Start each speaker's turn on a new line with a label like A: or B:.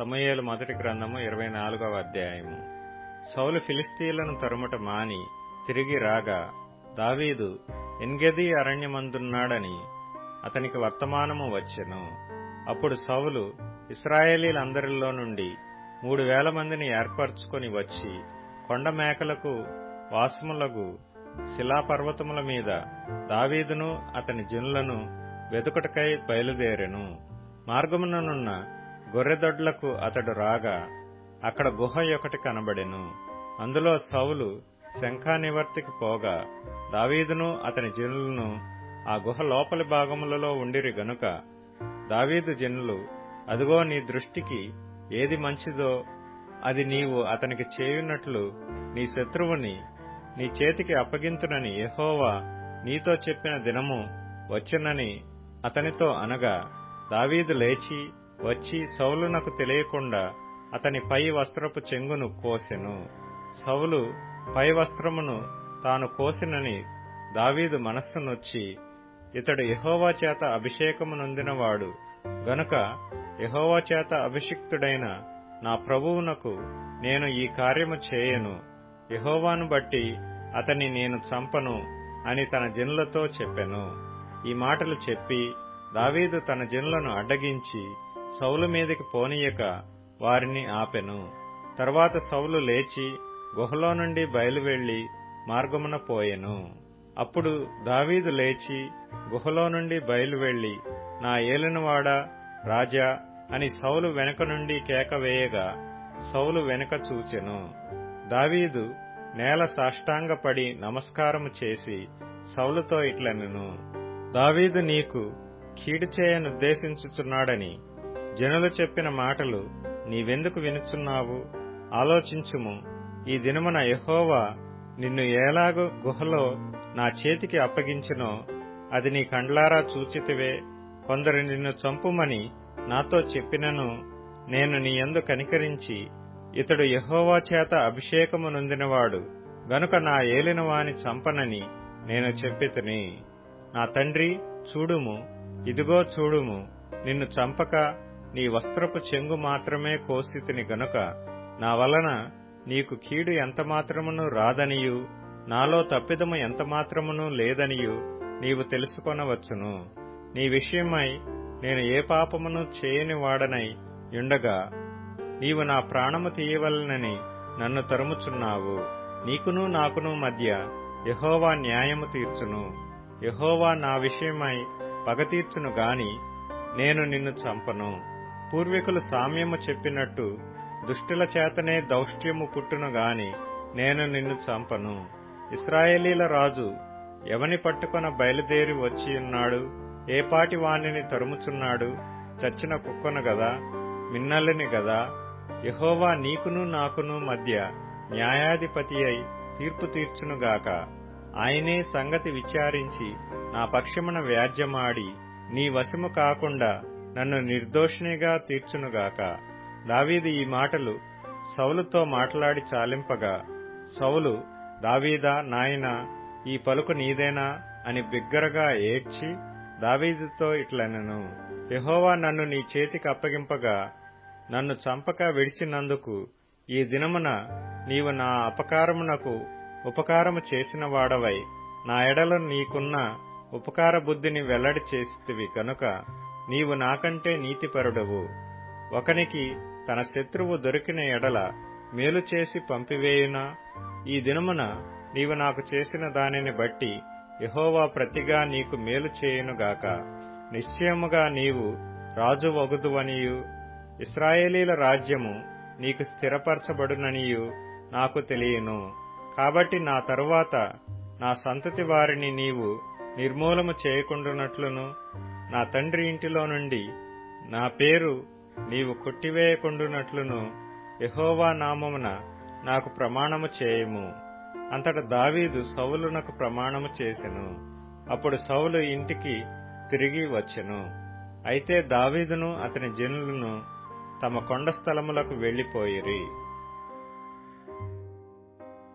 A: సమూయేలు మొదటి గ్రంథము 24వ అధ్యాయము. సౌలు ఫిలిష్తీయులను తరుముట మాని తిరిగి రాగా దావీదు ఎన్గెదీ అరణ్యమందున్నాడని అతనికి వర్తమానము వచ్చెను. అప్పుడు సౌలు ఇశ్రాయేలీలందరిలో నుండి 3,000 మందిని ఏర్పరచుకొని వచ్చి కొండ మేకలకు వాసములగు శిలాపర్వతముల మీద దావీదును అతని జనులను వెతుకుటకై బయలుదేరెను. మార్గముననున్న గొర్రెదొడ్లకు అతడు రాగా అక్కడ గుహ ఒకటి కనబడెను. అందులో సౌలు శంఖానివర్తికి పోగా దావీదును అతని జనులను ఆ గుహ లోపలి భాగములలో ఉండిరి గనుక దావీదు జనులు, అదిగో నీ దృష్టికి ఏది మంచిదో అది నీవు అతనికి చేయునట్లు నీ శత్రువుని నీ చేతికి అప్పగింతునని యెహోవా నీతో చెప్పిన దినము వచ్చునని అతనితో అనగా, దావీదు లేచి వచ్చి సౌలునకు తెలియకుండా అతని పై వస్త్రపు చెంగును కోసెను. సౌలు పై వస్త్రమును తాను కోసినని దావీదు మనస్సునొచ్చి, ఇతడు యెహోవా చేత అభిషేకము నొందినవాడు గనుక యెహోవా చేత అభిషిక్తుడైన నా ప్రభువునకు నేను ఈ కార్యము చేయను, యెహోవాను బట్టి అతని నేను చంపను అని తన జనులతో చెప్పెను. ఈ మాటలు చెప్పి దావీదు తన జనులను అడ్డగించి సౌలు మీదికి పోనీయక వారిని ఆపెను. తరువాత సౌలు లేచి గుహలో నుండి బయలువెళ్లి మార్గమున పోయెను. అప్పుడు దావీదు లేచి గుహలో నుండి బయలువెళ్లి, నా ఏలినవాడా, రాజా అని సౌలు వెనక నుండి కేక వేయగా సౌలు వెనుక చూచెను. దావీదు నేల సాష్టాంగపడి నమస్కారము చేసి సౌలుతో ఇట్లనెను, దావీదు నీకు కీడు చేయనుద్దేశించుచున్నాడని జనులు చెప్పిన మాటలు నీవెందుకు వినుచున్నావు? ఆలోచించుము. ఈ దినమున యెహోవా నిన్ను ఎలాగో గుహలో నా చేతికి అప్పగించినో అది నీ కండ్లారా చూచితివే. కొందరు నిన్ను చంపుమని నాతో చెప్పినను నేను నీ యందు కనికరించి, ఇతడు యెహోవా చేత అభిషేకము నొందినవాడు గనుక నా ఏలినవాని చంపనని నేను చెప్పితిని. నా తండ్రి, చూడుము, ఇదిగో చూడుము, నిన్ను చంపక నీ వస్త్రపు చెంగు మాత్రమే కోసితిని గనుక నా వలన నీకు కీడు ఎంతమాత్రమును రాదనియు నాలో తప్పిదము ఎంతమాత్రమును లేదనియు నీవు తెలుసుకొనవచ్చును. నీ విషయమై నేను ఏ పాపమును చేయని వాడనై యుండగా నీవు నా ప్రాణము తీయవలనని నన్ను తరుముచున్నావు. నీకును నాకును మధ్య యెహోవా న్యాయము తీర్చును. యెహోవా నా విషయమై పగ తీర్చును గాని నేను నిన్ను చంపను. పూర్వీకులు సామ్యము చెప్పినట్టు దుష్టుల చేతనే దౌష్ట్యము పుట్టును గాని నేను నిన్ను చంపను. ఇశ్రాయేలీల రాజు ఎవని పట్టుకొన బయలుదేరి వచ్చియున్నాడు? ఏ పాటి వాణిని తరుముచున్నాడు? చచ్చిన కుక్కను గదా, మిన్నలిని గదా? యెహోవా నీకును నాకును మధ్య న్యాయాధిపతి అయి తీర్పు తీర్చునుగాక. ఆయనే సంగతి విచారించి నా పక్షమున వ్యాజ్యమాడి నీ వశము కాకుండా నన్ను నిర్దోషినిగా తీర్చునుగాక. దావీదు ఈ మాటలు సౌలుతో మాట్లాడి చాలింపగా సౌలు, దావీదా నాయనా, ఈ పలుకు నీదేనా అని బిగ్గరగా ఏడ్చి దావీదుతో ఇట్లనెను, యెహోవా నన్ను నీ చేతికి అప్పగింపగా నన్ను చంపక విడిచినందుకు ఈ దినమున నీవు నా అపకారమునకు ఉపకారము చేసిన వాడవై నా ఎడల నీకున్న ఉపకార బుద్ధిని వెల్లడి చేసితివి కనుక నీవు నాకంటే నీతిపరుడవు. ఒకనికి తన శత్రువు దొరికిన ఎడల మేలు చేసి పంపివేయునా? ఈ దినమున నీవు నాకు చేసిన దానిని బట్టి యెహోవా ప్రతిగా నీకు మేలు చేయునుగాక. నిశ్చయముగా నీవు రాజు వగుదువనియు ఇశ్రాయేలీల రాజ్యము నీకు స్థిరపరచబడుననియు నాకు తెలియను. కాబట్టి నా తరువాత నా సంతతి వారిని నీవు నిర్మూలము చేయకుండునట్లును నా తండ్రి ఇంటిలో నుండి నా పేరు నీవు కొట్టివేయకుండునట్లును యెహోవా నామమున నాకు ప్రమాణము చేయము. అంతట దావీదు సౌలునకు ప్రమాణము చేసెను. అప్పుడు సౌలు ఇంటికి తిరిగి వచ్చెను. అయితే దావీదును అతని జనులను తమ కొండ స్థలములకు వెళ్లిపోయిరి.